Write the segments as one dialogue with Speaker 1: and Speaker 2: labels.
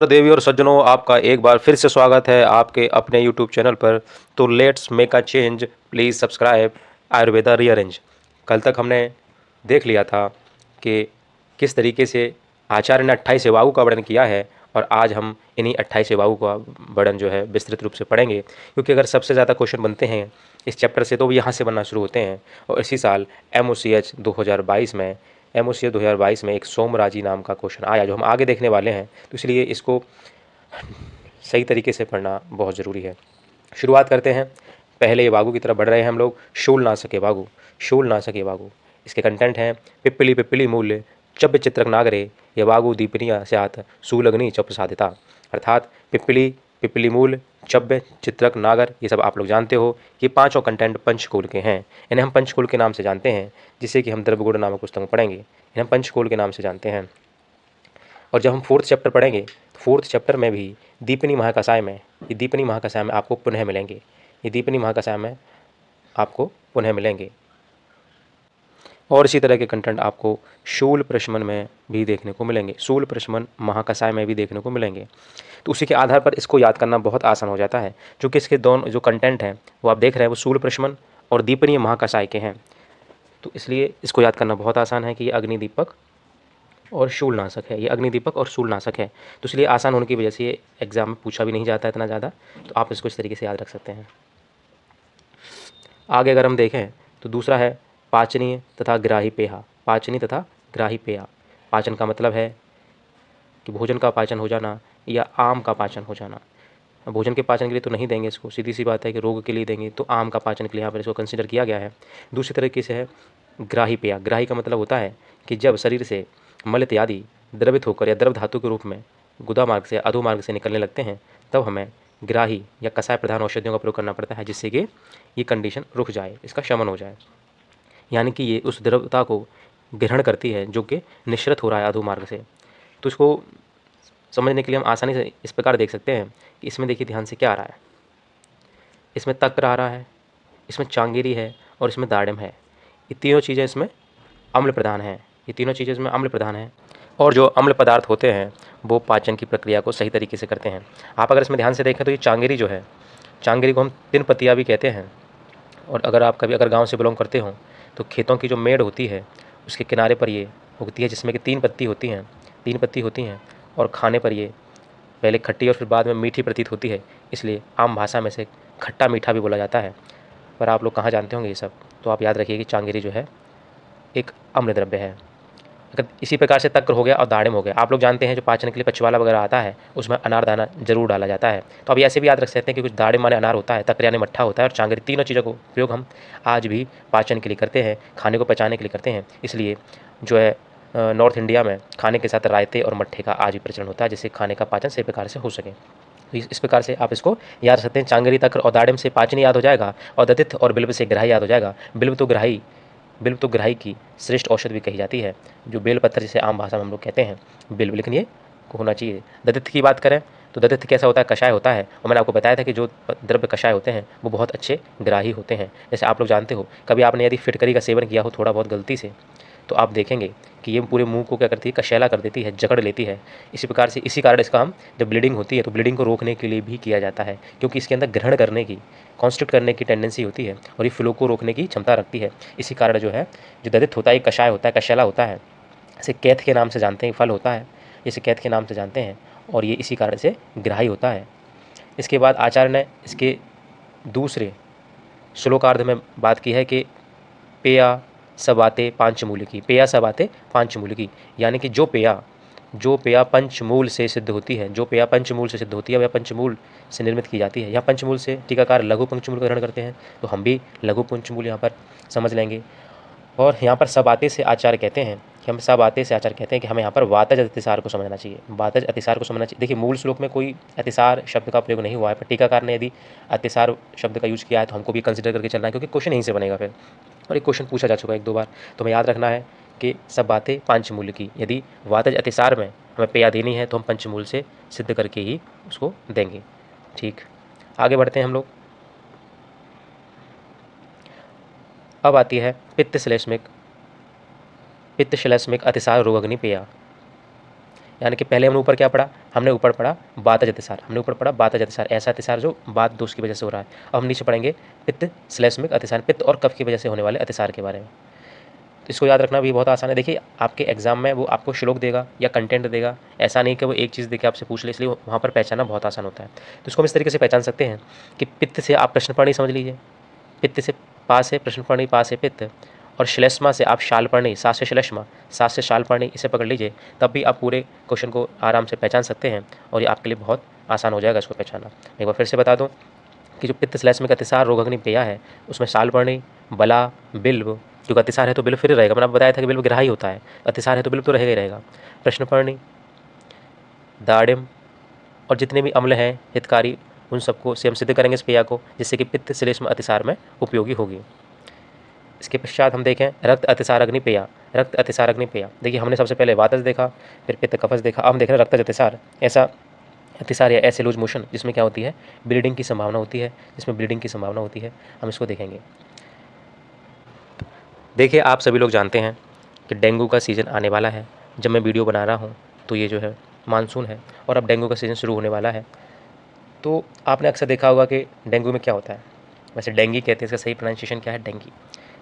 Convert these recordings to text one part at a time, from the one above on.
Speaker 1: तो देवी और सज्जनों, आपका एक बार फिर से स्वागत है आपके अपने यूट्यूब चैनल पर। तो let's make a change, please subscribe Ayurveda rearrange. कल तक हमने देख लिया था कि किस तरीके से आचार्य ने 28 सेवाओं का वर्णन किया है, और आज हम इन्हीं 28 सेवाओं का वर्णन जो है विस्तृत रूप से पढ़ेंगे, क्योंकि अगर सबसे ज़्यादा क्वेश्चन बनते हैं इस चैप्टर से तो वो यहाँ से बनना शुरू होते हैं। और इसी साल MOCH 2022 में एक सोमराजी नाम का क्वेश्चन आया जो हम आगे देखने वाले हैं, तो इसलिए इसको सही तरीके से पढ़ना बहुत ज़रूरी है। शुरुआत करते हैं। पहले ये वागु की तरफ बढ़ रहे हैं हम लोग। शूल ना सके वागु, शूल ना सके वागु। इसके कंटेंट हैं पिप्पली पिप्पली मूल्य चब्य चित्रक नागरे ये वागु दीपनिया स्यात सूलग्नि चप साधिता। अर्थात पिप्पली, पिप्पली मूल, चब्य, चित्रक, नागर, ये सब आप लोग जानते हो। ये पांचों कंटेंट पंचकूल के हैं। इन्हें हम पंचकूल के नाम से जानते हैं, जिससे कि हम द्रव्यगुण नामक पुस्तक में पढ़ेंगे। इन्हें हम पंचकूल के नाम से जानते हैं। और जब हम फोर्थ चैप्टर पढ़ेंगे तो फोर्थ चैप्टर में भी दीपनी महाकसाय में, ये दीपनी महाकसाय में आपको पुनः मिलेंगे। ये दीपनी महाकसाय में आपको पुनः मिलेंगे। और इसी तरह के कंटेंट आपको शूल प्रशमन में भी देखने को मिलेंगे, शूल प्रशमन महाकसाय में भी देखने को मिलेंगे। तो उसी के आधार पर इसको याद करना बहुत आसान हो जाता है, क्योंकि इसके दोनों जो कंटेंट हैं वो आप देख रहे हैं वो शूल प्रशमन और दीपनीय महाकसाय के हैं। तो इसलिए इसको याद करना बहुत आसान है कि ये अग्निदीपक और शूलनाशक है, ये अग्निदीपक और शूलनाशक है। तो इसलिए आसान होने की वजह से ये एग्जाम में पूछा भी नहीं जाता है इतना ज़्यादा, तो आप इसको इस तरीके से याद रख सकते हैं। आगे अगर हम देखें तो दूसरा है पाचनीय तथा ग्राही पेहा। पाचनी तथा ग्राही पेहा। पाचन का मतलब है कि भोजन का पाचन हो जाना या आम का पाचन हो जाना। भोजन के पाचन के लिए तो नहीं देंगे इसको, सीधी सी बात है कि रोग के लिए देंगे, तो आम का पाचन के लिए यहाँ पर इसको कंसिडर किया गया है। दूसरी तरीके से है ग्राही पेया। ग्राही का मतलब होता है कि जब शरीर से मल इत्यादि द्रवित होकर या द्रव धातु के रूप में गुदा मार्ग से अधो मार्ग से निकलने लगते हैं, तब हमें ग्राही या कसाय प्रधान औषधियों का प्रयोग करना पड़ता है, जिससे कि ये कंडीशन रुक जाए, इसका शमन हो जाए। यानी कि ये उस द्रवता को ग्रहण करती है जो कि निःसृत हो रहा है अधो मार्ग से। तो इसको समझने के लिए हम आसानी से इस प्रकार देख सकते हैं कि इसमें देखिए ध्यान से क्या आ रहा है। इसमें तक्र आ रहा है, इसमें चांगेरी है और इसमें दाड़िम है। ये तीनों चीज़ें इसमें अम्ल प्रधान हैं। ये तीनों चीज़ें इसमें अम्ल प्रधान हैं, और जो अम्ल पदार्थ होते हैं वो पाचन की प्रक्रिया को सही तरीके से करते हैं। आप अगर इसमें ध्यान से देखें तो ये चांगेरी जो है, चांगेरी को हम तिन पत्तियाँ भी कहते हैं। और अगर आप कभी अगर गांव से बिलोंग करते हो तो खेतों की जो मेड़ होती है उसके किनारे पर ये उगती है, जिसमें कि 3 पत्ती होती हैं, 3 पत्ती होती हैं। और खाने पर ये पहले खट्टी और फिर बाद में मीठी प्रतीत होती है, इसलिए आम भाषा में से खट्टा मीठा भी बोला जाता है। पर आप लोग कहाँ जानते होंगे ये सब, तो आप याद रखिए कि चांगेरी जो है एक अम्ल द्रव्य है। अगर इसी प्रकार से तक्र हो गया और दाड़िम हो गया। आप लोग जानते हैं जो पाचन के लिए पचवाला वगैरह आता है उसमें अनारदाना जरूर डाला जाता है, तो अब ऐसे भी याद रख सकते हैं कि कुछ दाड़िम माने अनार होता है, तक्र यानी मट्ठा होता है, और चांगेरी, तीनों चीज़ों को प्रयोग हम आज भी पाचन के लिए करते हैं, खाने को पचाने के लिए करते हैं। इसलिए जो है नॉर्थ इंडिया में खाने के साथ रायते और मट्ठे का आज भी प्रचलन होता है, जिससे खाने का पाचन सही प्रकार से हो सके। तो इस प्रकार से आप इसको याद रख सकते हैं। चांगेरी, तक्र और दाड़िम से पाचन याद हो जाएगा, और दतिथ और बिल्व से ग्राही याद हो जाएगा। बिल्व तो ग्राही की श्रेष्ठ औषध भी कही जाती है, जो बेलपत्र जिसे आम भाषा में हम लोग कहते हैं बिल्व, लेकिन ये होना चाहिए। दतिथ की बात करें तो दतिथ कैसा होता है, कषाय होता है, और मैंने आपको बताया था कि जो द्रव्य कषाय होते हैं वो बहुत अच्छे ग्राही होते हैं। जैसे आप लोग जानते हो, कभी आपने यदि फिटकरी का सेवन किया हो थोड़ा बहुत गलती से, तो आप देखेंगे कि ये पूरे मुंह को क्या करती है, कशैला कर देती है, जकड़ लेती है। इसी प्रकार से, इसी कारण इसका हम, जब ब्लीडिंग होती है तो ब्लीडिंग को रोकने के लिए भी किया जाता है, क्योंकि इसके अंदर ग्रहण करने की, कॉन्स्ट्रिक्ट करने की टेंडेंसी होती है और ये फ्लो को रोकने की क्षमता रखती है। इसी कारण जो है जो दलित होता है, कषाय होता है, कशैला होता है। इसे कैथ के नाम से जानते हैं, फल होता है, इसे कैथ के नाम से जानते हैं, और ये इसी कारण से ग्राही होता है। इसके बाद आचार्य ने इसके दूसरे श्लोकार्ध में बात की है कि पेया सबाते पांचमूल की, पेया सबाते पांचमूल की, यानी कि जो पेया पंचमूल से सिद्ध होती है, जो पेया पंचमूल से सिद्ध होती है वह पंचमूल से निर्मित की जाती है। यहाँ पंचमूल से टीकाकार लघु पंचमूल का ग्रहण करते हैं, तो हम भी लघु पंचमूल यहाँ पर समझ लेंगे। और यहाँ पर सबाते से आचार्य कहते हैं कि हम सबाते से आचार्य कहते हैं कि हमें यहाँ पर वातज अतिसार को समझना चाहिए, वातज अतिसार को समझना चाहिए। देखिए मूल श्लोक में कोई अतिसार शब्द का प्रयोग नहीं हुआ है, पर टीकाकार ने यदि अतिसार शब्द का यूज किया है तो हमको भी कंसिडर करके चलना है, क्योंकि क्वेश्चन यहीं से बनेगा फिर, और एक क्वेश्चन पूछा जा चुका है 1-2 बार। तो हमें याद रखना है कि सब बातें पांचमूल की, यदि वातज अतिसार में हमें पेया देनी है तो हम पंचमूल से सिद्ध करके ही उसको देंगे। ठीक, आगे बढ़ते हैं हम लोग। अब आती है पित्त श्लेष्मिक अतिसार रोगाग्नि पेया। यानी कि पहले हमने ऊपर क्या पढ़ा, हमने ऊपर पढ़ा बातज अतिसार, हमने ऊपर पढ़ा बातज अतिसार, ऐसा अतिसार जो बात दोष की वजह से हो रहा है। अब हम नीचे पढ़ेंगे पित्त श्लेष्मिक अतिसार, पित्त और कफ की वजह से होने वाले अतिसार के बारे में। तो इसको याद रखना भी बहुत आसान है। देखिए आपके एग्जाम में वो आपको श्लोक देगा या कंटेंट देगा, ऐसा नहीं कि वो एक चीज़ देके आपसे पूछ ले, इसलिए वहाँ पर पहचानना बहुत आसान होता है। तो इसको हम इस तरीके से पहचान सकते हैं कि पित्त से आप प्रश्नपढ़ी समझ लीजिए, पित्त से पास है प्रश्नपढ़ी, पास है पित्त, और श्लेष्मा से आप शालपर्णी, सास से श्लेष्मा, सास से शालपर्णी, इसे पकड़ लीजिए, तब भी आप पूरे क्वेश्चन को आराम से पहचान सकते हैं और ये आपके लिए बहुत आसान हो जाएगा इसको पहचानना। एक बार फिर से बता दूं कि जो पित्त श्लेष्मिक अतिसार रोगाग्नि पेया है उसमें शालपर्णी, बला, बिल्व, क्योंकि अतिसार है तो बिल्व फिर रहेगा, मैंने आपको बताया था कि बिल्व ग्राही होता है, अतिसार है तो बिल्व तो रहेगा ही रहेगा, प्रश्नपर्णी, दाड़िम और जितने भी अम्ल हैं हितकारी, उन सबको से हम सिद्ध करेंगे इस पेया को, जिससे कि पित्त श्लेष्म अतिसार में उपयोगी होगी। इसके पश्चात हम देखें रक्त अतिसार अग्नि पेया, रक्त अतिसार अग्नि पेया। देखिए हमने सबसे पहले वातज देखा, फिर पित्त कफज देखा, अब हम देख रहे हैं रक्तज अतिसार, ऐसा अतिसार या ऐसे लूज मोशन जिसमें क्या होती है, ब्लीडिंग की संभावना होती है, जिसमें ब्लीडिंग की संभावना होती है, हम इसको देखेंगे। देखिए आप सभी लोग जानते हैं कि डेंगू का सीज़न आने वाला है। जब मैं वीडियो बना रहा हूँ तो ये जो है मानसून है और अब डेंगू का सीज़न शुरू होने वाला है। तो आपने अक्सर देखा होगा कि डेंगू में क्या होता है, वैसे डेंगी कहते हैं, इसका सही प्रोनाउंसिएशन क्या है, डेंगी।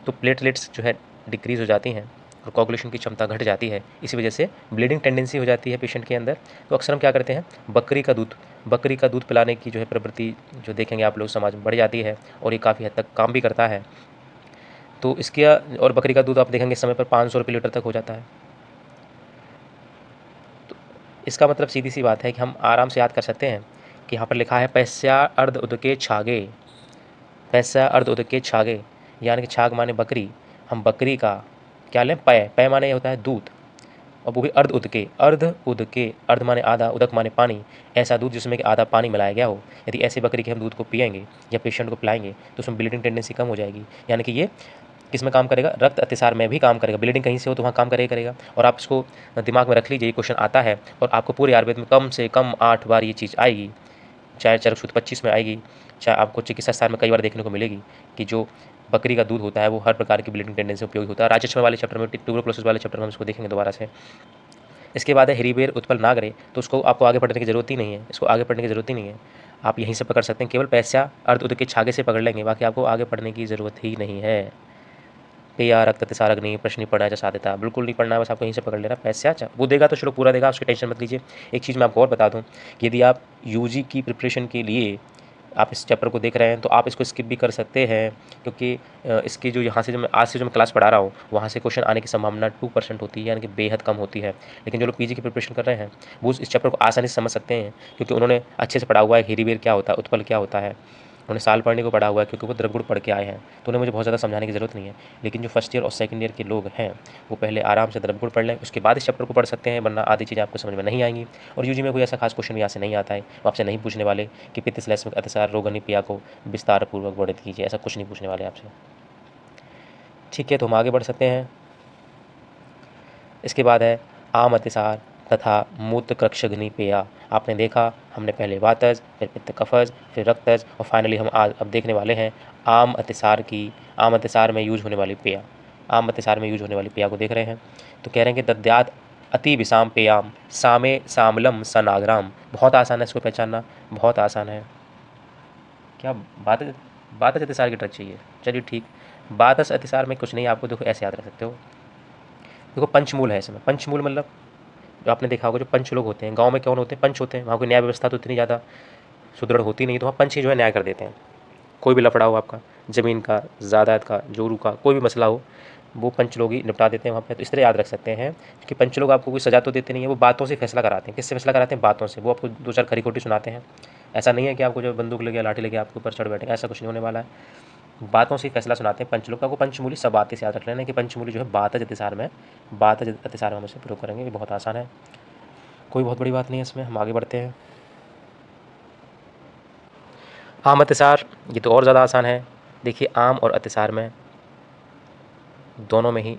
Speaker 1: तो प्लेटलेट्स जो है डिक्रीज़ हो जाती हैं और कोगुलेशन की क्षमता घट जाती है, इसी वजह से ब्लीडिंग टेंडेंसी हो जाती है पेशेंट के अंदर। तो अक्सर हम क्या करते हैं, बकरी का दूध पिलाने की जो है प्रवृत्ति जो देखेंगे आप लोग समाज में बढ़ जाती है और ये काफ़ी हद तक काम भी करता है। तो इसके और बकरी का दूध आप देखेंगे इस समय पर 500 रुपये लीटर तक हो जाता है। तो इसका मतलब सीधी सी बात है कि हम आराम से याद कर सकते हैं कि यहाँ पर लिखा है पैस्या अर्ध उदके छागे, पैस्या अर्ध उदके छागे, यानी कि छाग माने बकरी, हम बकरी का क्या लें, पय माने होता है दूध, और वो भी अर्ध उदके, अर्ध माने आधा, उदक माने पानी, ऐसा दूध जिसमें कि आधा पानी मिलाया गया हो। यदि ऐसी बकरी के हम दूध को पिएंगे या पेशेंट को पिलाएंगे तो उसमें ब्लीडिंग टेंडेंसी कम हो जाएगी, यानी कि ये किस में काम करेगा, रक्त अतिसार में भी काम करेगा। ब्लीडिंग कहीं से हो तो वहाँ काम करेगा। और आप इसको दिमाग में रख लीजिए, ये क्वेश्चन आता है और आपको पूरे आयुर्वेद में कम से कम 8 बार ये चीज़ आएगी, चाहे चरक सूत्र 25 में आएगी, चाहे आपको चिकित्सा सार में कई बार देखने को मिलेगी कि जो बकरी का दूध होता है वो हर प्रकार की ब्लीडिंग टेंडेंसी उपयोगी होता है। राजस्व वाले चैप्टर में, ट्यूबरकुलोसिस वाले चैप्टर में हम इसको देखेंगे दोबारा से। इसके बाद है हेरीबेर उत्पल नागरे, तो उसको आपको आगे पढ़ने की ज़रूरत ही नहीं है, इसको आगे पढ़ने की ज़रूरत ही नहीं है, आप यहीं से पकड़ सकते हैं, केवल पैस्या अर्ध उदक के छागे से पकड़ लेंगे, बाकी आपको आगे पढ़ने की ज़रूरत ही नहीं है। पेया रक्त अतिसार अग्नि प्रश्न नहीं पढ़ना है, जैसा देता बिल्कुल नहीं पढ़ना है, बस आपको यहीं से पकड़ लेना। पैस्या वो देगा तो श्लोक पूरा देगा, उसकी टेंशन मत लीजिए। एक चीज़ मैं आपको और बता दूं, यदि आप यूजी की प्रिपरेशन के लिए आप इस चैप्टर को देख रहे हैं तो आप इसको स्किप भी कर सकते हैं, क्योंकि इसकी जो यहाँ से जो मैं आज से जो मैं क्लास पढ़ा रहा हूँ वहाँ से क्वेश्चन आने की संभावना 2% होती है, यानी कि बेहद कम होती है। लेकिन जो लोग पीजी की प्रिपरेशन कर रहे हैं वो इस चैप्टर को आसानी से समझ सकते हैं, क्योंकि उन्होंने अच्छे से पढ़ा हुआ है हेरीबेर क्या होता है, उत्पल क्या होता है, उन्होंने साल पढ़ने को पढ़ा हुआ है, क्योंकि वो द्रवगुण पढ़ के आए हैं, तो उन्हें मुझे बहुत ज़्यादा समझाने की ज़रूरत नहीं है। लेकिन जो फर्स्ट ईयर और सेकंड ईयर के लोग हैं वो पहले आराम से द्रवगुण पढ़ लें, उसके बाद इस चैप्टर को पढ़ सकते हैं, वरना आधी चीज़ें आपको समझ में नहीं आएंगी। और यूजी में कोई ऐसा खास क्वेश्चन भी यहाँ से नहीं आता है, वो आपसे नहीं पूछने वाले कि पित्त श्लेष्मिक अतिसार रोगनि पेया को विस्तार पूर्वक वर्णित कीजिए, ऐसा कुछ नहीं पूछने वाले आपसे। ठीक है, तो हम आगे बढ़ सकते हैं। इसके बाद है आम अतिसार तथा मूत्र कृक्षग्नि पेया। आपने देखा, हमने पहले वातज, फिर पित्त कफज, फिर रक्तज, और फाइनली हम आज अब देखने वाले हैं आम अतिसार में यूज होने वाली पेया। आम अतिसार में यूज होने वाली पेया को देख रहे हैं। तो कह रहे हैं कि दद्यात अति विषाम पेयाम सामे सामलम सनाग्राम। बहुत आसान है इसको पहचानना, बहुत आसान है। क्या बातज अतिसार की ट्रिक चाहिए, चलिए ठीक। बातज अतिसार में कुछ नहीं, आपको देखो ऐसे याद रख सकते हो। देखो पंचमूल है इसमें, पंचमूल मतलब जो आपने देखा होगा जो पंच लोग होते हैं गांव में, कौन होते हैं, पंच होते हैं। वहाँ कोई न्याय व्यवस्था तो इतनी ज़्यादा सुदृढ़ होती नहीं, तो वहाँ पंच ही जो है न्याय कर देते हैं। कोई भी लफड़ा हो आपका, ज़मीन का, ज़ायदाद का, जोरू का, कोई भी मसला हो, वो पंच लोग ही निपटा देते हैं वहाँ पे। तो इस तरह याद रख सकते हैं कि पंच लोग आपको कोई सजा तो देते नहीं है, वो बातों से फैसला कराते हैं। किससे फैसला कराते हैं, बातों से। वो आपको 2-4 खरी खोटी सुनाते हैं। ऐसा नहीं है कि आपको जो बंदूक लेके लाठी लेके आपके ऊपर चढ़ बैठेंगे, ऐसा कुछ नहीं होने वाला है। बातों से फैसला सुनाते हैं पंच लोग का। वो पंचमूली सब बातें से याद रख लेना कि पंचमूली जो है बातज अतिसार में हम इसे प्रयोग करेंगे। ये बहुत आसान है, कोई बहुत बड़ी बात नहीं है इसमें। हम आगे बढ़ते हैं। आम अतिसार, ये तो और ज़्यादा आसान है। देखिए आम और अतिसार में दोनों में ही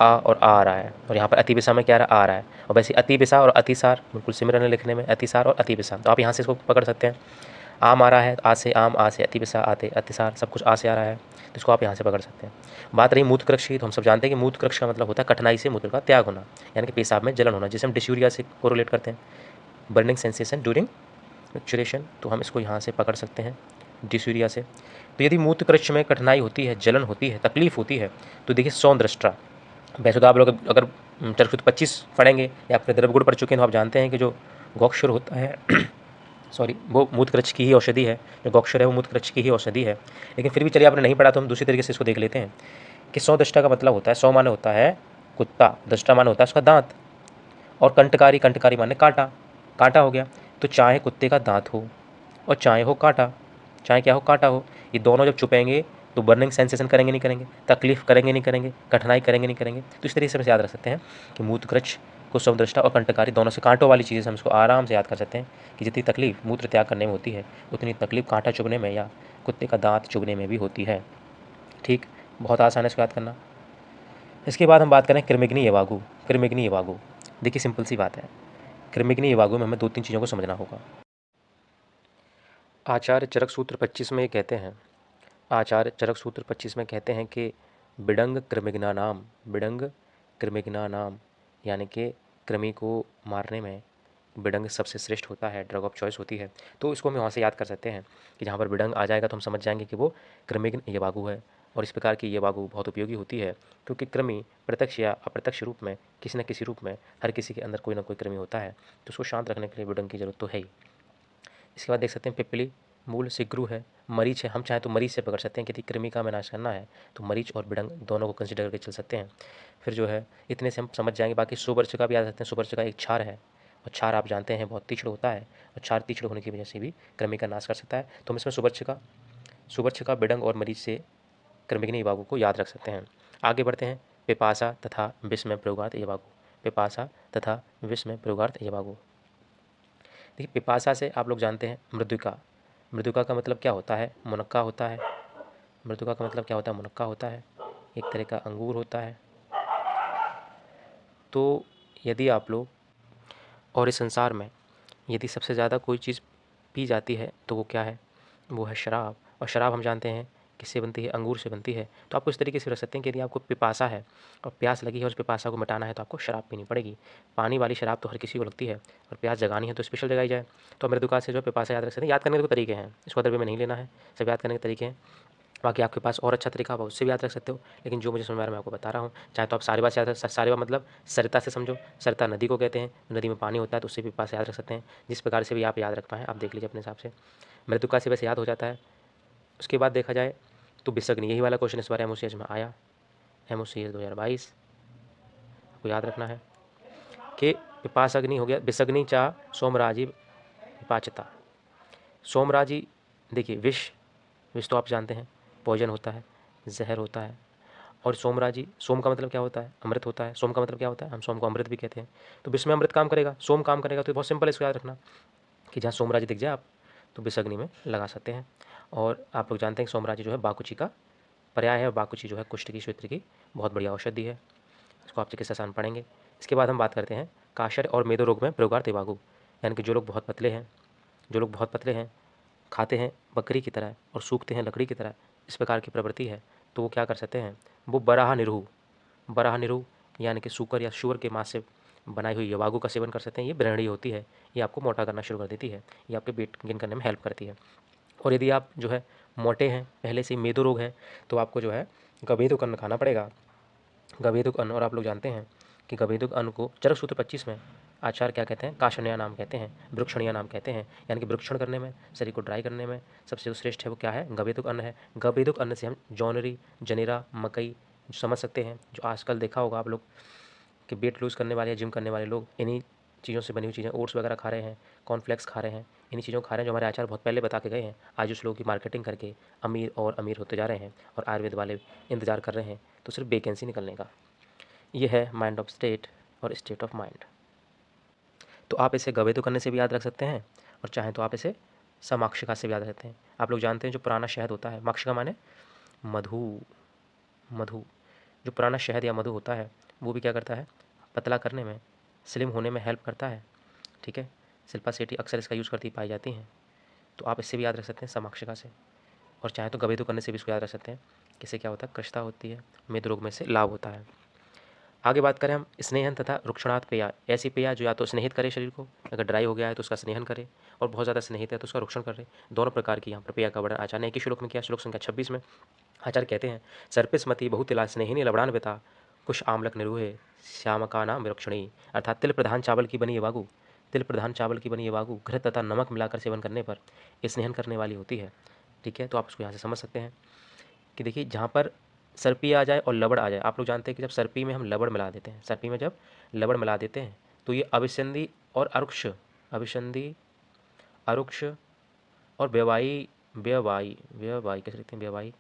Speaker 1: आ और आ रहा है, और यहाँ पर अतिविषा में क्या आ रहा है। और वैसे अतिविषा और अतिसार बिल्कुल सिमिलर है लिखने में, अतिसार और अतिविषा। तो आप यहाँ से इसको पकड़ सकते हैं। आम आ रहा है, आ से आम, आ से अतिविसा, आते अतिसार, सब कुछ आ से आ रहा है, तो इसको आप यहाँ से पकड़ सकते हैं। बात रही मूत्रकृक्ष की, तो हम सब जानते हैं कि मूत्रकृक्ष का मतलब होता है कठिनाई से मूत्र का त्याग होना, यानी कि पेशाब में जलन होना, जिसे हम डिस्यूरिया से कोरिलेट करते हैं, बर्निंग सेंसेशन ड्यूरिंग मिक्चुरेशन, तो हम इसको यहाँ से पकड़ सकते हैं डिस्यूरिया से। तो यदि मूत्रकृक्ष में कठिनाई होती है, जलन होती है, तकलीफ होती है, तो देखिए सौंदृष्टा, वैसे तो आप लोग अगर चरकसूत्र 25 पढ़ेंगे या फिर द्रवगुण पढ़ चुके हैं तो आप जानते हैं कि जो गोक्षुर होता है सॉरी, वो मूत्रकृक्ष की ही औषधि है, जो गोक्षुर है वो मूत्रकृक्ष की ही औषधि है। लेकिन फिर भी चलिए आपने नहीं पढ़ा तो हम दूसरी तरीके से इसको देख लेते हैं कि सौदृष्टा का मतलब होता है, सौ माने होता है कुत्ता, दृष्टा माने होता है उसका दांत, और कंटकारी, कंटकारी माने कांटा, कांटा हो गया। तो चाहे कुत्ते का दांत हो और चाहे हो कांटा, चाहे क्या हो कांटा हो, ये दोनों जब चुपेंगे तो बर्निंग सेंसेशन करेंगे नहीं करेंगे, तकलीफ करेंगे नहीं करेंगे, कठिनाई करेंगे नहीं करेंगे। तो इस तरीके से याद रख सकते हैं कि मूत्रकृक्ष को सौदृष्टा और कंटकारी दोनों से कांटों वाली चीज़ें हम इसको आराम से याद कर सकते हैं कि जितनी तकलीफ मूत्र त्याग करने में होती है उतनी तकलीफ कांटा चुभने में या कुत्ते का दांत चुभने में भी होती है। ठीक, बहुत आसान है इसको याद करना। इसके बाद हम बात करें कृमिग्नि एवागु। कृमिग्नि एवागु, देखिए सिंपल सी बात है, कृमिग्नि एवागु में हमें 2-3 चीज़ों को समझना होगा। आचार्य चरक सूत्र 25 में कहते हैं, आचार्य चरक सूत्र 25 में कहते हैं कि बिडंग कृमिग्ना नाम, बिडंग कृमिग्ना नाम, यानी कि कृमि को मारने में बिडंग सबसे श्रेष्ठ होता है, ड्रग ऑफ चॉइस होती है। तो इसको हम वहाँ से याद कर सकते हैं कि जहाँ पर बिडंग आ जाएगा तो हम समझ जाएंगे कि वो कृमिग्न एवागु है। और इस प्रकार की एवागु बहुत उपयोगी होती है क्योंकि कृमि प्रत्यक्ष या अप्रत्यक्ष रूप में किसी न किसी रूप में हर किसी के अंदर कोई ना कोई कृमि होता है, तो उसको शांत रखने के लिए बिडंग की जरूरत तो है ही। इसके बाद देख सकते हैं पिपली, मूल सिग्रू है, मरीच है, हम चाहें तो मरीच से पकड़ सकते हैं कि यदि कृमि का हमें नाश करना है तो मरीच और बिडंग दोनों को कंसिडर करके चल सकते हैं। फिर जो है इतने से हम समझ जाएंगे। बाकी सुबर्चिका भी आ सकते हैं, सुबर्चिका एक क्षार है और क्षार आप जानते हैं बहुत तीक्ष्ण होता है और क्षार तीक्ष्ण होने की वजह से भी कृमि का नाश कर सकता है। तो हम इसमें सुबर्चिका बिडंग और मरीच से कृमिग्नि एवागु को याद रख सकते हैं। आगे बढ़ते हैं, पिपासा तथा विष में प्रयोगार्थ एवागु, पिपासा तथा विष में प्रयोगार्थ एवागु। देखिए पिपासा से आप लोग जानते हैं मृदुका, मृदुका का मतलब क्या होता है, मुनक्का होता है। मृदुका का मतलब क्या होता है, मुनक्का होता है, एक तरह का अंगूर होता है। तो यदि आप लोग, और इस संसार में यदि सबसे ज़्यादा कोई चीज़ पी जाती है तो वो क्या है, वो है शराब। और शराब हम जानते हैं किससे बनती है, अंगूर से बनती है। तो आपको इस तरीके से रख सकते हैं कि यदि आपको पिपासा है और प्यास लगी है और उस पिपासा को मिटाना है तो आपको शराब पीनी पड़ेगी। पानी वाली शराब तो हर किसी को लगती है और प्यास जगानी है तो स्पेशल जगाई जाए। तो मृदुका से जो पिपासा याद रख सकते हैं, याद करने के तो तरीके हैं, इसको द्रव्य में नहीं लेना है, सब याद करने के तरीके हैं। बाकी आपके पास और अच्छा तरीका होगा उससे भी याद रख सकते हो, लेकिन जो मुझे समझ में आ रहा है मैं आपको बता रहा हूँ। चाहे तो आप सारी बात याद, सारी बात मतलब सरिता से समझो, सरिता नदी को कहते हैं, नदी में पानी होता है तो उससे भी पास याद रख सकते हैं। जिस प्रकार से भी आप याद रख पाएँ आप देख लीजिए अपने हिसाब से। मृदुका से वैसे याद हो जाता है। उसके बाद देखा जाए तो बिसग्नि, यही वाला क्वेश्चन इस बार MOCH में आया, MOCH 2022 आपको याद रखना है कि पिपासग्नि हो गया, बिसग्नि चा सोमराजी विपाचता। सोमराजी देखिए विष, विष तो आप जानते हैं पॉइजन होता है, जहर होता है। और सोमराजी, सोम का मतलब क्या होता है, अमृत होता है। सोम का मतलब क्या होता है, हम सोम को अमृत भी कहते हैं। तो विष में अमृत काम करेगा, सोम काम करेगा। तो बहुत सिंपल है, इसको याद रखना कि जहाँ सोमराजी दिख जाए आप तो बिसग्नि में लगा सकते हैं। और आप लोग जानते हैं कि सोमराजी जो है बाकुची का पर्याय है और बाकुची जो है कुष्ठ की, क्षेत्र की बहुत बढ़िया औषधि है। इसको आप चिकित्सा शास्त्र पढ़ेंगे। इसके बाद हम बात करते हैं काशर और मेदो रोग में प्रयोगार्थ एवागु, यानी कि जो लोग बहुत पतले हैं, जो लोग बहुत पतले हैं, खाते हैं बकरी की तरह और सूखते हैं लकड़ी की तरह, इस प्रकार की प्रवृत्ति है, तो वो क्या कर सकते हैं, वो बराह निरूह, बराह निरूह यानी कि सूकर या शुअर के मांस से बनाई हुई एवागु का सेवन कर सकते हैं। ये ब्रहणी होती है, ये आपको मोटा करना शुरू कर देती है, ये आपके वेट गेन करने में हेल्प करती है। और यदि आप जो है मोटे हैं, पहले से ही मेदो रोग है, तो आपको जो है गवेदुक अन्न खाना पड़ेगा, गवेदुक अन्न। और आप लोग जानते हैं कि गवेदुक अन्न को चरक सूत्र 25 में आचार्य क्या कहते हैं, काशन्या नाम कहते हैं, वृक्षणीय नाम कहते हैं, यानी कि वृक्षण करने में, शरीर को ड्राई करने में सबसे श्रेष्ठ है वो क्या है, गवेदुक अन्न है। गवेदुक अन्न से हम जौनरी, जनेरा, मकई समझ सकते हैं। जो आजकल देखा होगा आप लोग कि वेट लूज़ करने वाले या जिम करने वाले लोग इन्हीं चीज़ों से बनी हुई चीज़ें, ओट्स वगैरह खा रहे हैं, कॉर्नफ्लेक्स खा रहे हैं, इन्हीं चीज़ों को खा रहे हैं जो हमारे आचार्य बहुत पहले बता के गए हैं। आज उस लोगों की मार्केटिंग करके अमीर और अमीर होते जा रहे हैं और आयुर्वेद वाले इंतजार कर रहे हैं तो सिर्फ वैकेंसी निकलने का। ये है माइंड ऑफ स्टेट और स्टेट ऑफ माइंड। तो आप इसे गवेदु करने से भी याद रख सकते हैं और चाहें तो आप इसे समाक्षिका से भी याद रखते हैं। आप लोग जानते हैं जो पुराना शहद होता है, माक्षिका माने मधु, मधु, जो पुराना शहद या मधु होता है वो भी क्या करता है, पतला करने में, स्लिम होने में हेल्प करता है। ठीक है, शिल्पा शेट्टी अक्सर इसका यूज़ करती पाई जाती हैं। तो आप इससे भी याद रख सकते हैं समाक्षिका से, और चाहे तो गवेदु करने से भी इसको याद रख सकते हैं। किससे क्या होता है, कृशता होती है, मेद रोग में से लाभ होता है। आगे बात करें हम स्नेहन तथा रुक्षणात् पेया, ऐसी पेया जो या तो स्नेहित करे शरीर को, अगर ड्राई हो गया है तो उसका स्नेहन करे, और बहुत ज़्यादा स्नेहित है तो उसका रुक्षण करे। दोनों प्रकार की यहाँ पर पेया का वर्णन आचार्य ने एक ही श्लोक में किया। श्लोक संख्या 26 में आचार्य कहते हैं, सर्पिस्मति बहुतिला स्नेहिनी लवणान विता कुश आमलक निरूहे श्यामका नाम विरक्षणी, अर्थात तिल प्रधान चावल की बनी ये वागु, तिल प्रधान चावल की बनी ये वागु घृत तथा नमक मिलाकर सेवन करने पर स्नेहन करने वाली होती है। ठीक है, तो आप उसको यहाँ से समझ सकते हैं कि देखिए जहाँ पर सर्पी आ जाए और लवड़ आ जाए, आप लोग जानते हैं कि जब सर्पी में हम लवड़ मिला देते हैं, सर्पी में जब लवड़ मिला देते हैं तो ये अभिसंधि और अरुक्ष, अभिसंधि अरुक्ष और व्यवाई व्यवाई व्यवाई कैसे लिखते हैं, व्यवाई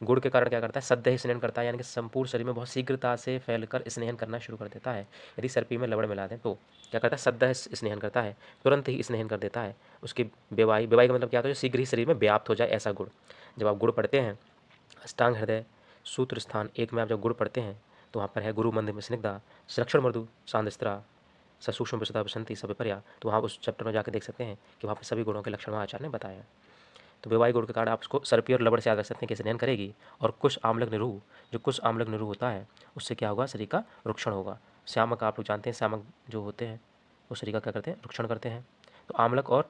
Speaker 1: गुड़ के कारण क्या करता है, सद्य स्नेहन करता है, यानी कि संपूर्ण शरीर में बहुत शीघ्रता से फैलकर स्नेहन करना शुरू कर देता है। यदि सर्पी में लवड़ मिला दें तो क्या करता है, सद्य स्नेहन करता है, तुरंत ही स्नेहन कर देता है। उसकी व्यवाई, व्यवाई का मतलब क्या होता है, शीघ्र ही शरीर में व्याप्त हो जाए ऐसा गुड़। जब आप गुड़ पढ़ते हैं अष्टांग हृदय सूत्र स्थान 1 में आप जब गुड़ पढ़ते हैं तो वहाँ पर है गुरु मंदिर में स्निग्धा संरक्षण मृदु सांदस्त्रा ससूक्ष्म विशुद्धा बसंती सब विपर्या, तो वहाँ उस चैप्टर में जाकर देख सकते हैं कि वहाँ पर सभी गुणों के लक्षण वहाँ आचार्य ने बताया है। तो विवाही गुण के कारण आप उसको सर्पी और लवड़ से याद रख सकते हैं कि स्नेहन करेगी, और कुश आमलक निरूह, जो कुश आमलक निरूह होता है उससे क्या होगा, शरीर का रुक्षण होगा। श्यामक आप लोग जानते हैं, श्यामक जो होते हैं वो शरीर का क्या करते हैं, रुक्षण करते हैं। तो आमलक और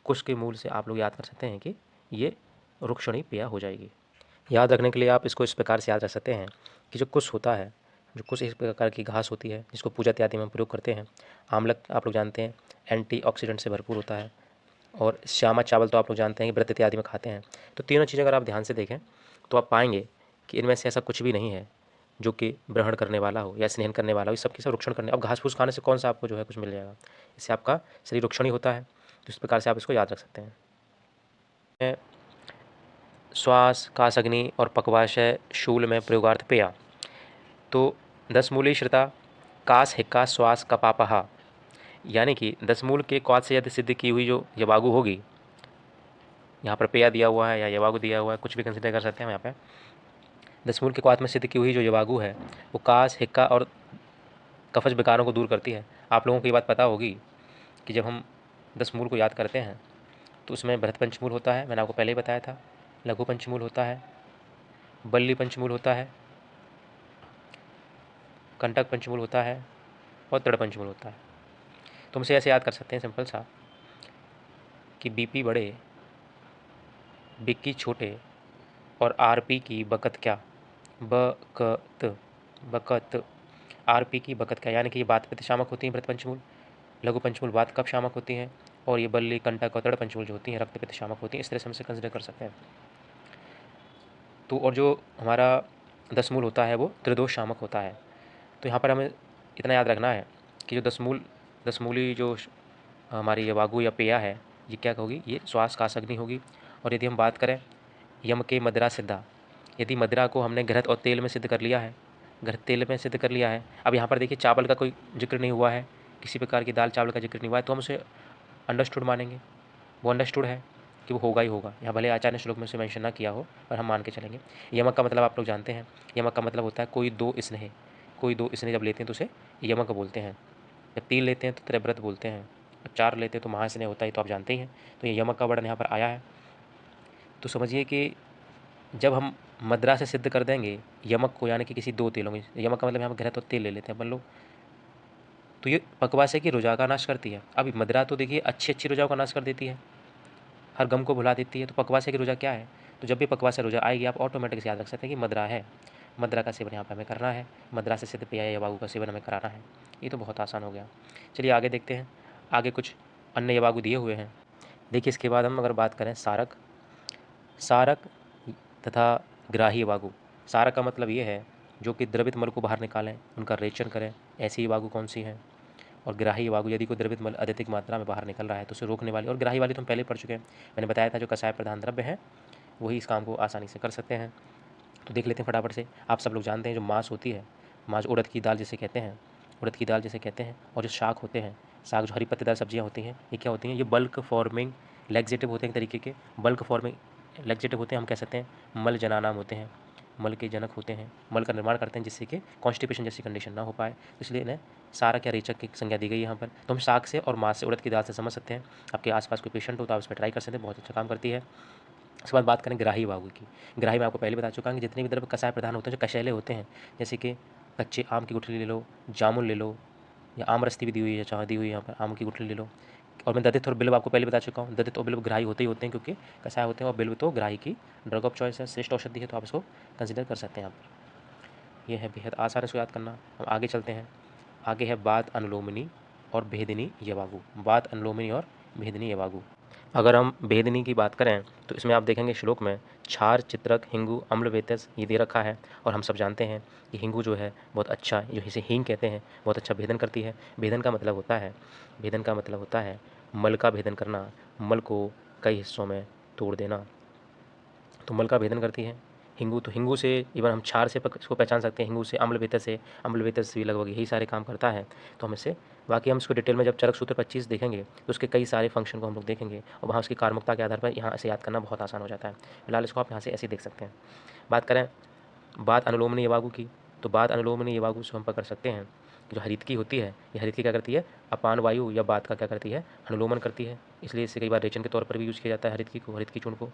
Speaker 1: कुश के मूल से आप लोग याद कर सकते हैं कि ये रुक्षणी पेया हो जाएगी। याद रखने के लिए आप इसको इस प्रकार से याद रख सकते हैं कि जो कुश होता है, जो कुश इस प्रकार की घास होती है जिसको पूजा इत्यादि में हम प्रयोग करते हैं। आमलक आप लोग जानते हैं एंटीऑक्सीडेंट से भरपूर होता है, और श्यामा चावल तो आप लोग जानते हैं कि व्रत इत्यादि में खाते हैं। तो तीनों चीज़ें अगर आप ध्यान से देखें तो आप पाएंगे कि इनमें से ऐसा कुछ भी नहीं है जो कि ग्रहण करने वाला हो या स्नेहन करने वाला हो, इस सब की सब रुक्षण करने। अब घास फूस खाने से कौन सा आपको जो है कुछ मिल जाएगा, इससे आपका शरीर रुक्षण ही होता है। तो इस प्रकार से आप इसको याद रख सकते हैं। श्वास कासग्नि और पक्वाशय शूल में प्रयोगार्थ पेया, तो 10 मूली श्रिता कास हिक्का श्वास कपापहा, यानी कि 10 मूल के क्वाद से यदि सिद्ध की हुई जो यवागु होगी, यहाँ पर पेया दिया हुआ है या यवागु दिया हुआ है, कुछ भी कंसिडर कर सकते हैं यहाँ पे। 10 मूल के क्वाद में सिद्ध की हुई जो यवागु है वो कास हिक्का और कफज विकारों को दूर करती है। आप लोगों को ये बात पता होगी कि जब हम 10 मूल को याद करते हैं तो उसमें बृहत पंचमूल होता है, मैंने आपको पहले ही बताया था, लघु पंचमूल होता है, बल्ली पंचमूल होता है, कंटक पंचमूल होता है और तड़ पंचमूल होता है। तो हम इसे ऐसे याद कर सकते हैं सिंपल सा कि बीपी बड़े, बिक्की छोटे और आरपी की बकत क्या, बकत बकत, आरपी की बकत क्या, यानी कि ये बात प्रति शामक होती हैं व्रत पंचमूल, लघु पंचमूल बात कब शामक होती हैं, और ये बल्ली कंटक और तड़ पंचमूल जो होती हैं रक्त प्रति शामक होती हैं। इस तरह से हम इसे कंसिडर कर सकते हैं। तो और जो हमारा 10 मूल होता है वो त्रिदोष शामक होता है। तो यहाँ पर हमें इतना याद रखना है कि जो 10 मूली जो हमारी ये वागु या पेया है ये क्या होगी, ये श्वास कासग्नि होगी। और यदि हम बात करें यम के मदिरा सिद्धा, यदि मदिरा को हमने घृत और तेल में सिद्ध कर लिया है, घृत तेल में सिद्ध कर लिया है। अब यहाँ पर देखिए चावल का कोई जिक्र नहीं हुआ है, किसी प्रकार की दाल चावल का जिक्र नहीं हुआ है, तो हम उसे अंडरस्टूड मानेंगे, वो अंडरस्टूड है कि वो होगा ही होगा। यहाँ भले आचार्य ने श्लोक में उसे मेंशन ना किया हो पर हम मान के चलेंगे। यमक का मतलब आप लोग जानते हैं, यमक का मतलब होता है कोई दो स्नेह, कोई दो स्नेह जब लेते हैं तो उसे यमक बोलते हैं। जब 3 लेते हैं तो त्रिव्रत बोलते हैं, जब 4 लेते हैं तो महास्नेह होता है, तो आप जानते ही हैं। तो ये यमक का वर्णन यहाँ पर आया है। तो समझिए कि जब हम मदिरा से सिद्ध कर देंगे यमक को, यानी कि किसी 2 तेलों में, यमक का मतलब यहाँ पर घृत और तेल ले लेते हैं अपन लोग, तो ये पकवासे की रुझा का नाश करती है। अब मदिरा तो देखिए अच्छी अच्छी रुझाओं का नाश कर देती है, हर गम को भुला देती है। तो पकवासे की रुझा क्या है, तो जब भी पकवासे रुझा आएगी आप ऑटोमेटिक से याद रख सकते हैं कि मदिरा है, मदिरा का सेवन यहाँ पर हमें करना है, मदिरा से सिद्ध पेय या यवागु का सेवन हमें कराना है। ये तो बहुत आसान हो गया। चलिए आगे देखते हैं, आगे कुछ अन्य यवागु दिए हुए हैं। देखिए इसके बाद हम अगर बात करें सारक, सारक तथा ग्राही यवागु। सारक का मतलब ये है जो कि द्रवित मल को बाहर निकालें, उनका रेचन करें, ऐसी यवागु कौन सी हैं। और ग्राही यवागु यदि कोई द्रवित मल अधिक मात्रा में बाहर निकल रहा है तो उसे रोकने वाली, और ग्राही वाली तो हम पहले पढ़ चुके हैं, मैंने बताया था जो कसाय प्रधान द्रव्य है वही इस काम को आसानी से कर सकते हैं। तो देख लेते हैं फटाफट से। आप सब लोग जानते हैं जो मांस होती है, मांस उड़द की दाल जिसे कहते हैं, उड़द की दाल जिसे कहते हैं, और जो शाक होते हैं, साग जो हरी पत्तेदार सब्जियां होती हैं, ये क्या होती हैं, ये बल्क फॉर्मिंग लैक्सेटिव होते हैं, एक तरीके के बल्क फॉर्मिंग लैक्सेटिव होते हैं। हम कह सकते हैं मल जनानाम होते हैं, मल के जनक होते हैं, मल का निर्माण करते हैं जिससे कि कॉन्स्टिपेशन जैसी कंडीशन ना हो पाए, इसलिए इन्हें सारा क्या रेचक की संज्ञा दी गई है यहाँ पर। तो हम शाक से और मांस से, उड़द की दाल से समझ सकते हैं। आपके आसपास कोई पेशेंट हो तो आप इस पर ट्राई कर सकते हैं, बहुत अच्छा काम करती है। उसके बाद बात करें ग्राही वागु की। ग्राही में आपको पहले बता चुका हूँ कि जितने भी द्रव्य कषाय प्रधान होते हैं, जो कषैले होते हैं, जैसे कि कच्चे आम की गुठली ले लो, जामुन ले लो, या आम रस्ती भी दी हुई है, चाह दी हुई है यहाँ पर, आम की गुठली ले लो। और मैं दधित और बिल्व आपको पहले बता चुका हूँ। दधित और बिल्व ग्राही होते ही होते हैं क्योंकि कषाय होते हैं, और बिल्व तो ग्राही की ड्रग ऑफ चॉइस है, श्रेष्ठ औषधि है, तो आप इसको कंसिडर कर सकते हैं यहाँ पर। यह है बेहद आसान इसको याद करना। हम आगे चलते हैं। आगे है बात अनुलोमनी और भेदिनी यवागु। बात अनुलोमनी और भेदिनी यवागु। अगर हम भेदिनी की बात करें तो इसमें आप देखेंगे श्लोक में क्षार, चित्रक, हिंगु, अम्ल, वेतस ये दे रखा है। और हम सब जानते हैं कि हिंगु जो है बहुत अच्छा, जो इसे हींग कहते हैं, बहुत अच्छा भेदन करती है। भेदन का मतलब होता है मल का भेदन करना, मल को कई हिस्सों में तोड़ देना, तो मल का भेदन करती है। हिंगू, तो हिंगू से इवन हम क्षार से इसको पहचान सकते हैं, हिंगू से अम्ल वेतस भी लगभग यही सारे काम करता है। तो हम इससे बाकी हम इसको डिटेल में जब चरक सूत्र 25 देखेंगे तो उसके कई सारे फंक्शन को हम लोग देखेंगे, और वहाँ उसकी कार्मुकता के आधार पर यहाँ से याद करना बहुत आसान हो जाता है। फिलहाल इसको आप यहाँ से ऐसे देख सकते हैं। बात करें बात अनुलोमनी यवागु की, तो बात अनुलोमनी यवागु से हम पकड़ सकते हैं जो हरितकी होती है, ये हरितकी क्या करती है, अपान वायु या बात का क्या करती है, अनुलोमन करती है। इसलिए इसे कई बार रेचन के तौर पर भी यूज़ किया जाता है हरितकी चूर्ण को।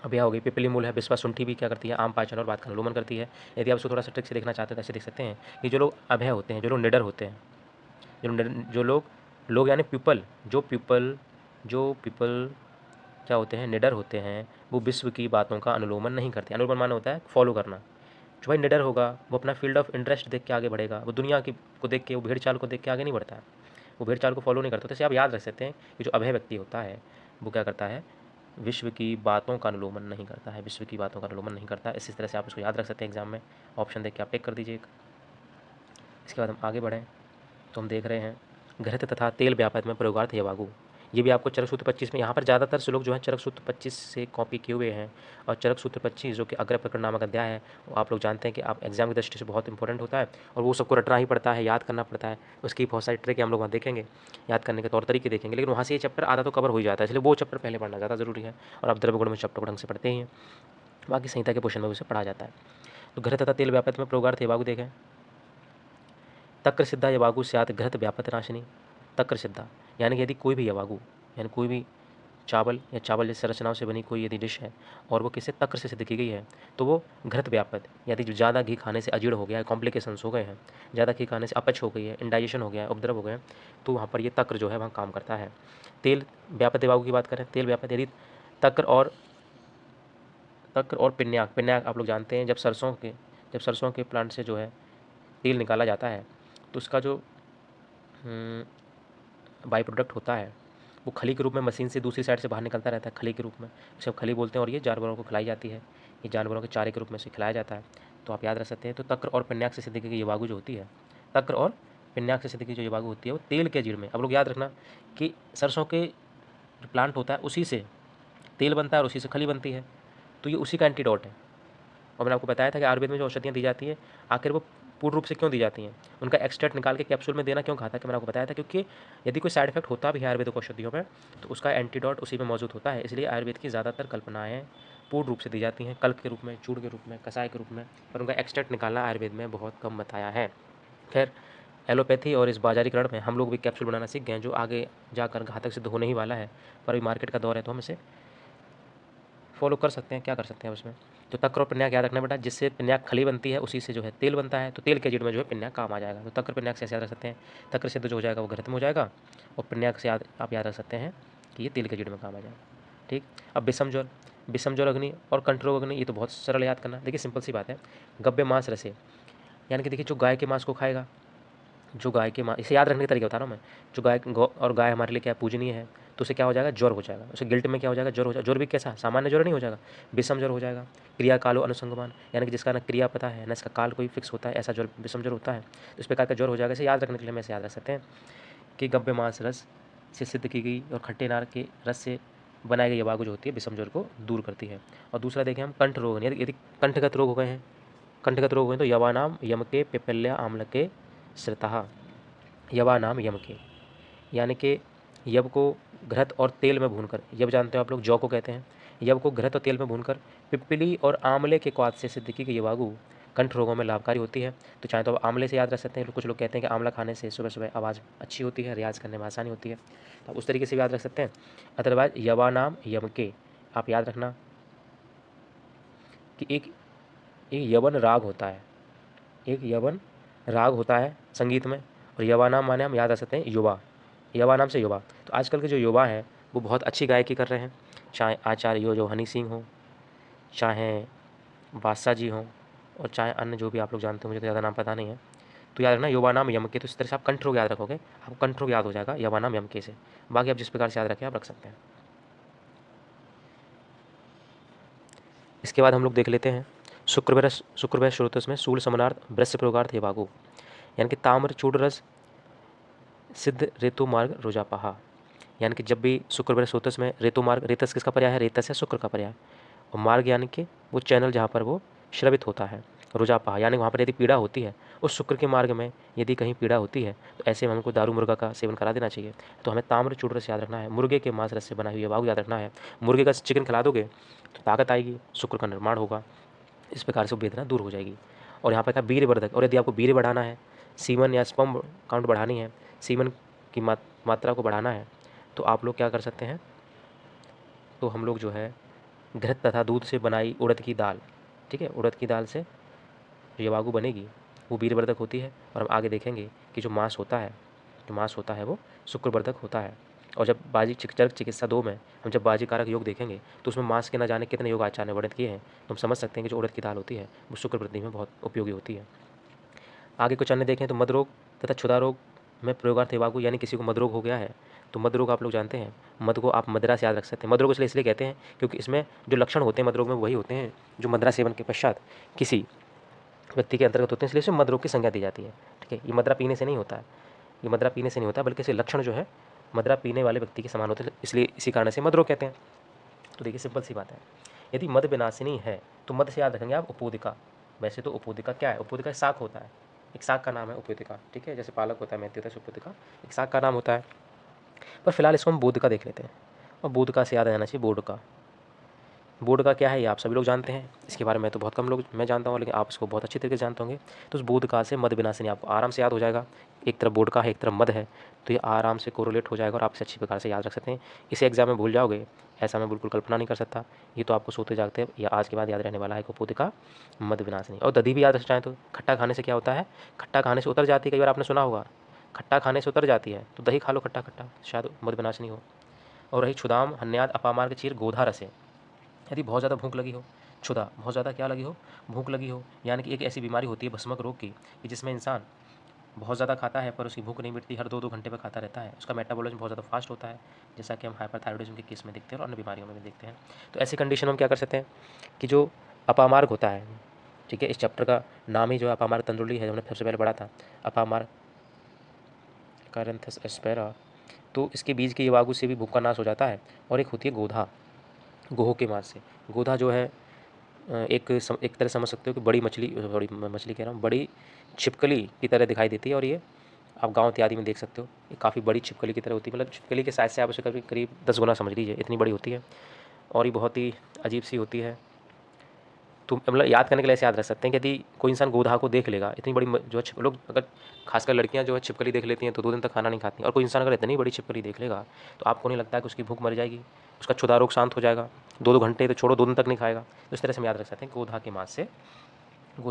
Speaker 1: अब यह हो गई पिपली मूल है, बिस्वा शुंठी भी क्या करती है, आम पाचन और बात का अनुलोमन करती है। यदि आप उसको थोड़ा सा ट्रिक से देखना चाहते हैं तो ऐसे देख सकते हैं कि जो लोग अभय होते हैं, जो लोग निडर होते हैं, जो लोग यानी पीपल क्या होते हैं, निडर होते हैं, वो विश्व की बातों का अनुलोमन नहीं करते। अनुलोमन माने होता है फॉलो करना। जो भाई निडर होगा वो अपना फील्ड ऑफ इंटरेस्ट देख के आगे बढ़ेगा, वो दुनिया की को देख के, वो भेड़ चाल को देख के आगे नहीं बढ़ता है, वो भेड़ चाल को फॉलो नहीं करता। तो इसे आप याद रख सकते हैं कि जो अभय व्यक्ति होता है वो क्या करता है, विश्व की बातों का अनुलोमन नहीं करता है, विश्व की बातों का अनुलोमन नहीं करता है। इसी तरह से आप इसको याद रख सकते हैं एग्जाम में, ऑप्शन देख के आप टिक कर दीजिए। इसके बाद हम आगे बढ़ें तो हम देख रहे हैं घृत तथा तेल व्यापक में प्रयोगार्थ यवागु। ये भी आपको चरक सूत्र 25 में, यहाँ पर ज़्यादातर श्लोक जो है चरक सूत्र 25 से कॉपी किए हुए हैं। और चरक सूत्र 25 जो कि अग्र प्रकरण नामक अध्याय है, वो आप लोग जानते हैं कि आप एग्जाम की दृष्टि से बहुत इंपॉर्टेंट होता है, और वो सबको रटना ही पड़ता है, याद करना पड़ता है। उसकी बहुत सारी ट्रिक हम लोग वहाँ देखेंगे, याद करने के तौर तरीके देखेंगे, लेकिन वहाँ से ये चैप्टर आधा तो कवर हो ही जाता है, इसलिए वो चैप्टर पहले पढ़ना ज़्यादा जरूरी है। और आप द्रव्यगुण में चैप्टर को ढंग से पढ़ते ही हैं, बाकी संहिता के पोषण में उसे पढ़ा जाता है। तो घृत तथा तेल व्यापक में प्रोगार्थ यवागु देखें। तक्र सिद्धा यवागु स्यात् घृत व्यापत नाशिनी। तक्र सिद्धा यानी कि यदि कोई भी यवागु, यानी कोई भी चावल या चावल जैसी संरचनाओं से बनी कोई यदि डिश है और वो किसी तक्र से सिद्ध की गई है, तो वो घृत व्यापत, यदि जो ज़्यादा घी खाने से अजीर्ण हो गया है, कॉम्प्लिकेशंस हो गए हैं, ज़्यादा घी खाने से अपच हो गई है, इंडाइजेशन हो गया है, उपद्रव हो गए हैं, तो वहाँ पर ये तक्र जो है वहाँ काम करता है। तेल व्यापत यवागु की बात करें, तेल व्यापत यदि तक्र और पिन्याक आप लोग जानते हैं, जब सरसों के प्लांट से जो है तेल निकाला जाता है तो उसका जो बाई प्रोडक्ट होता है वो खली के रूप में मशीन से दूसरी साइड से बाहर निकलता रहता है, खली के रूप में, इसे हम खली बोलते हैं। और ये जानवरों को खिलाई जाती है, ये जानवरों के चारे के रूप में से खिलाया जाता है। तो आप याद रख सकते हैं। तो तक्र और पिन्याक से सिद्ध की यवागु जो होती है, तक्र और पिन्याक से सिद्ध की जो यवागु होती है वो तेल के जीर्ण में, अब लोग याद रखना कि सरसों के जो प्लांट होता है उसी से तेल बनता है और उसी से खली बनती है, तो ये उसी का एंटीडोट है। और मैंने आपको बताया था कि आयुर्वेद में जो औषधियाँ दी जाती है आखिर वो पूर्ण रूप से क्यों दी जाती हैं, उनका एक्सट्रैक्ट निकाल के कैप्सूल में देना क्यों कहा था, कि मैंने आपको बताया था क्योंकि यदि कोई साइड इफेक्ट होता भी है आयुर्वेदिक औषधियों में तो उसका एंटीडोट उसी में मौजूद होता है। इसलिए आयुर्वेद की ज़्यादातर कल्पनाएँ पूर्ण रूप से दी जाती हैं, कल्प के रूप में, चूर्ण के रूप में, कषाय के रूप में, पर उनका एक्सट्रैक्ट निकालना आयुर्वेद में बहुत कम बताया है। खैर, एलोपैथी और इस बाजारीकरण में हम लोग भी कैप्सूल बनाना सीख गए हैं, जो आगे जाकर घातक सिद्ध होने ही वाला है, पर अभी मार्केट का दौर है तो हम इसे फॉलो कर सकते हैं, क्या कर सकते हैं उसमें। तो तक्र और पिन्याक याद रखना बेटा, जिससे पिन्याक खली बनती है उसी से जो है तेल बनता है, तो तेल के जीर्ण में जो है पिन्याक काम आ जाएगा। तो तक्र पिन्याक से ऐसे याद रख सकते हैं, तक्र सिद्ध जो हो जाएगा वो घृत में हो जाएगा, और पिन्याक से आप याद रख सकते हैं कि ये तेल के जीर्ण में काम आ जाएगा। ठीक। अब विषम ज्वर अग्नि और कंठरोग अग्नि, ये तो बहुत सरल याद करना। देखिए सिंपल सी बात है, गव्य मांस रसे, यानी कि देखिए जो गाय के मांस को खाएगा, जो गाय के माँ, इसे याद रखने के तरीके बता रहा हूँ मैं, जो गाय हमारे लिए क्या पूजनीय है, तो उसे क्या हो जाएगा, ज्वर हो जाएगा। उसे गिल्ट में क्या हो जाएगा, ज्वर हो जाएगा। ज्वर भी कैसा, सामान्य ज्वर नहीं हो जाएगा, विषम ज्वर हो जाएगा। क्रिया कालो अनुसंगमान, यानी कि जिसका ना क्रिया पता है ना इसका काल कोई फिक्स होता है, ऐसा ज्वर विषम ज्वर होता है। तो इस प्रकार का ज्वर हो जाएगा। इसे याद रखने के लिए हम ऐसे याद रख सकते हैं कि गव्य मांस रस से सिद्ध की गई और खट्टे नार के रस से बनाई गई यवागु जो होती है विषम ज्वर को दूर करती है। और दूसरा देखें हम कंठ रोग, यदि कंठगत रोग हो गए हैं, कंठगत रोग हुए तो यवानाम यम के पिपल्या आम्ल के श्रिता, यवा नाम यम के, यानी कि यव को घृत और तेल में भूनकर, यव जानते हो आप लोग जौ को कहते हैं, यव को घृत और तेल में भूनकर पिप्पली और आंवले के क्वाथ से सिद्ध की यवागु कंठ रोगों में लाभकारी होती है। तो चाहे तो आप आंवले से याद रख सकते हैं। कुछ लोग कहते हैं कि आंवला खाने से सुबह सुबह आवाज़ अच्छी होती है, रियाज़ करने में आसानी होती है, तो आप उस तरीके से भी याद रख सकते हैं। अदरवाइज यवा नाम यम के आप याद रखना कि एक यवन राग होता है, एक यवन राग होता है संगीत में, और यवा नाम माने हम याद रख सकते हैं युवा, यवा नाम से युवा। तो आजकल के जो युवा हैं वो बहुत अच्छी गायकी कर रहे हैं, चाहे आचार्य जो हनी सिंह हो, चाहे बादशाह जी हों, और चाहे अन्य जो भी आप लोग जानते हो, मुझे तो ज़्यादा नाम पता नहीं है। तो याद रखना युवा नाम यम के। तो इस तरह से आप कंठ रोग याद रखोगे, आपको कंठ रोग याद हो जाएगा युवा नाम यम के से। बाकी आप जिस प्रकार से याद रखें आप रख सकते हैं। इसके बाद हम लोग देख लेते हैं शुक्रवैर श्रोतस में शूल समनार्थ वृश्य प्रयोगार्थ हेवागु, यानी कि ताम्र चूड़ रस सिद्ध रेतु मार्ग रोजापहा। यानी कि जब भी शुक्रवैर श्रोतस में रेतु मार्ग, रेतस किसका पर्याय है? रेतस है शुक्र का पर्याय, और मार्ग यानी कि वो चैनल जहाँ पर वो श्रवित होता है। रोजापहा यानी वहाँ पर यदि पीड़ा होती है, उस शुक्र के मार्ग में यदि कहीं पीड़ा होती है, तो ऐसे में हमको दारू मुर्गा का सेवन करा देना चाहिए। तो हमें ताम्र चूड़ रस याद रखना है, मुर्गे के मांस रस से बना हुई वाहु याद रखना है। मुर्गे का चिकन खिला दोगे तो ताकत आएगी, शुक्र का निर्माण होगा, इस प्रकार से वेदना दूर हो जाएगी। और यहाँ पर था वीर्यवर्धक, और यदि आपको वीर्य बढ़ाना है, सीमन या स्पर्म काउंट बढ़ानी है, सीमन की मात्रा को बढ़ाना है, तो आप लोग क्या कर सकते हैं? तो हम लोग जो है घृत तथा दूध से बनाई उड़द की दाल, ठीक है, उड़द की दाल से जो यवागु बनेगी वो वीरवर्धक होती है। और हम आगे देखेंगे कि जो मांस होता है वो शुक्रवर्धक होता है। और जब बाजी चरक चिकित्सा 2 में हम जब बाजी कारक योग देखेंगे तो उसमें मांस के न जाने कितने योग आचार्य ने वर्णित किए हैं, तो हम समझ सकते हैं कि जो उड़द की दाल होती है वो शुक्र वृद्धि में बहुत उपयोगी होती है। आगे कुछ अन्य देखें तो मदरोग तथा क्षुधा रोग में प्रयोगार्थ हेवागु, यानी किसी को मदरोग हो गया है, तो मदरोग आप लोग जानते हैं, मद को आप मदिरा से याद रख सकते हैं। मदरोग इसलिए कहते हैं क्योंकि इसमें जो लक्षण होते हैं मदरोग में वही होते हैं जो मदिरा सेवन के पश्चात किसी व्यक्ति के अंतर्गत होते हैं, इसलिए इसे मदरोग की संज्ञा दी जाती है। ठीक है, ये मदिरा पीने से नहीं होता है, ये मदिरा पीने से नहीं होता, बल्कि इसके लक्षण जो है मदिरा पीने वाले व्यक्ति के समान होते हैं, इसलिए इसी कारण से मदरोग कहते हैं। तो देखिए सिंपल सी बात है, यदि मद विनाशिनी है तो मद से याद रखेंगे आप उपोदिका। वैसे तो उपोदिका क्या है? उपोदिका शाक होता है, एक शाक का नाम है उपोदिका, ठीक है, जैसे पालक होता है, मेथी होता है, उपोदिका एक शाक का नाम होता है। पर फिलहाल इसको हम बोधका देख लेते हैं, और बोधका से याद रहना चाहिए बोर्ड का। बोर्ड का क्या है ये आप सभी लोग जानते हैं, इसके बारे में तो बहुत कम लोग मैं जानता हूँ, लेकिन आप इसको बहुत अच्छी तरीके से जानते होंगे। तो उस बोध का से मद विनाशिनी आपको आराम से याद हो जाएगा। एक तरफ बोर्ड का है, एक तरफ मद है, तो ये आराम से कोरिलेट हो जाएगा और आप इसे अच्छी प्रकार से याद रख सकते हैं। इसे एग्जाम में भूल जाओगे ऐसा मैं बिल्कुल कल्पना नहीं कर सकता। ये तो आपको सोते जागते या आज के बाद याद रहने वाला है कुपोध का मद विनाशिनी। और दधी भी याद रख चाहें तो खट्टा खाने से क्या होता है? खट्टा खाने से उतर जाती है, कई बार आपने सुना होगा खट्टा खाने से उतर जाती है, तो दही खा लो खट्टा खट्टा, शायद मद विनाशिनी हो। और रही क्षुदाम हन्याद अपामार्ग चीर गोधा रसे, यदि बहुत ज़्यादा भूख लगी हो, क्षुधा बहुत ज़्यादा क्या लगी हो? भूख लगी हो, यानी कि एक ऐसी बीमारी होती है भस्मक रोग की कि जिसमें इंसान बहुत ज़्यादा खाता है पर उसकी भूख नहीं मिटती, हर 2-2 घंटे पर खाता रहता है, उसका मेटाबॉलिज्म बहुत ज़्यादा फास्ट होता है, जैसा कि हम हाइपरथायरॉयडिज्म के केस में देखते हैं और अन्य बीमारियों में भी देखते हैं। तो ऐसी कंडीशन में हम क्या कर सकते हैं कि जो अपामार्ग होता है, ठीक है, इस चैप्टर का नाम ही जो है अपामार्ग तंदुली है, जो हमने सबसे पहले पढ़ा था, अपामार्ग कैरेंथस एस्पेरा। तो इसके बीज के युवागु से भी भूख का नाश हो जाता है। और एक होती है गोधा, गोहो के मांस से। गोधा जो है एक तरह समझ सकते हो कि बड़ी मछली कह रहा हूँ, बड़ी छिपकली की तरह दिखाई देती है, और ये आप गांव इत्यादि में देख सकते हो, ये काफ़ी बड़ी छिपकली की तरह होती है, मतलब छिपकली के साइज से आप उसे करीब करीब 10 गुना समझ लीजिए, इतनी बड़ी होती है, और ये बहुत ही अजीब सी होती है। तो मतलब याद करने के लिए ऐसे याद रख सकते हैं कि यदि कोई इंसान गोधा को देख लेगा, इतनी बड़ी जो है लोग अगर खासकर लड़कियां जो है छिपकली देख लेती हैं तो 2 दिन तक खाना नहीं खाती, और कोई इंसान अगर इतनी बड़ी छिपकली देख लेगा तो आपको नहीं लगता है कि उसकी भूख मर जाएगी, उसका क्षुधा रोग शांत हो जाएगा, 2-2 घंटे तो छोड़ो, 2 दिन तक नहीं खाएगा। तो इस तरह से हम याद रख सकते हैं गोधा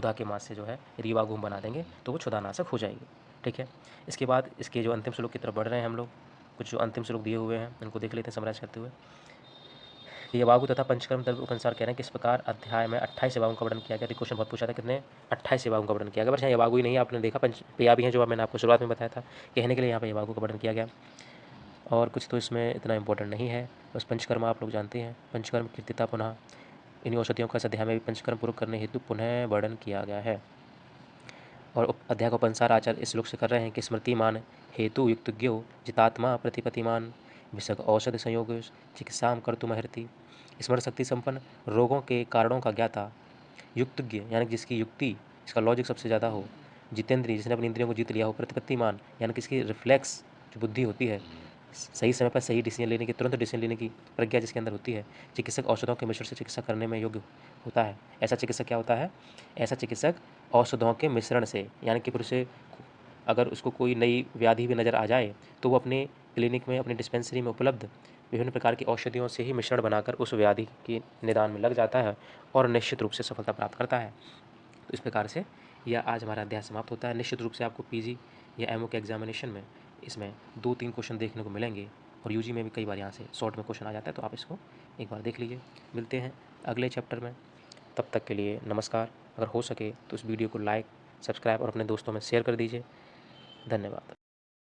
Speaker 1: के मांस से जो है रीवा घूम बना देंगे तो वो क्षुधानाशक हो जाएगी। ठीक है, इसके बाद इसके जो अंतिम श्लोक की तरफ बढ़ रहे हैं हम लोग, कुछ जो अंतिम श्लोक दिए हुए हैं उनको देख लेते हैं समराइज करते हुए। यवागु तथा पंचकर्म द्रव्य उपसंहार कह रहे हैं किस प्रकार अध्याय में 28 सेवाओं का वर्णन किया गया। क्वेश्चन बहुत पूछा था कितने 28 सेवाओं का वर्णन किया गया, बस यहाँ यवागु ही नहीं आपने देखा पंच पेया भी हैं जो मैंने आपको शुरुआत में बताया था, कहने के लिए यहाँ पर यवागु का वर्णन किया गया। और कुछ तो इसमें इतना इंपॉर्टेंट नहीं है, बस पंचकर्म आप लोग जानते हैं, पंचकर्म कीर्तिता पुनः इन औषधियों का इस अध्याय में भी पंचकर्म पूर्ण करने हेतु पुनः वर्णन किया गया है। और अध्याय का उपसंहार आचार्य इस श्लोक से कर रहे हैं कि स्मृतिमान हेतु युक्तज्ञो जितात्मा प्रतिपतिमान विषग औषध संयोग चिकित्सा कर्तुमहर्ति। स्मरण शक्ति संपन्न, रोगों के कारणों का ज्ञाता, युक्तज्ञ यानी जिसकी युक्ति, इसका लॉजिक सबसे ज़्यादा हो, जितेंद्रिय जिसने अपनी इंद्रियों को जीत लिया हो, प्रतिपत्तिमान यानी किसकी रिफ्लेक्स जो बुद्धि होती है सही समय पर सही डिसीजन लेने की, तुरंत डिसीजन लेने की प्रज्ञा जिसके अंदर होती है। चिकित्सक औषधों के मिश्रण से चिकित्सा करने में योग्य होता है। ऐसा चिकित्सक क्या होता है? ऐसा चिकित्सक औषधों के मिश्रण से, यानी कि फिर उसे अगर उसको कोई नई व्याधि भी नज़र आ जाए तो वो अपने क्लिनिक में, अपनी डिस्पेंसरी में उपलब्ध विभिन्न प्रकार की औषधियों से ही मिश्रण बनाकर उस व्याधि के निदान में लग जाता है और निश्चित रूप से सफलता प्राप्त करता है। तो इस प्रकार से यह आज हमारा अध्याय समाप्त होता है। निश्चित रूप से आपको पीजी या एमओ के एग्जामिनेशन में इसमें 2-3 क्वेश्चन देखने को मिलेंगे और यूजी में भी कई बार यहाँ से शॉर्ट में क्वेश्चन आ जाता है, तो आप इसको एक बार देख लीजिए। मिलते हैं अगले चैप्टर में, तब तक के लिए नमस्कार। अगर हो सके तो इस वीडियो को लाइक, सब्सक्राइब और अपने दोस्तों में शेयर कर दीजिए। धन्यवाद।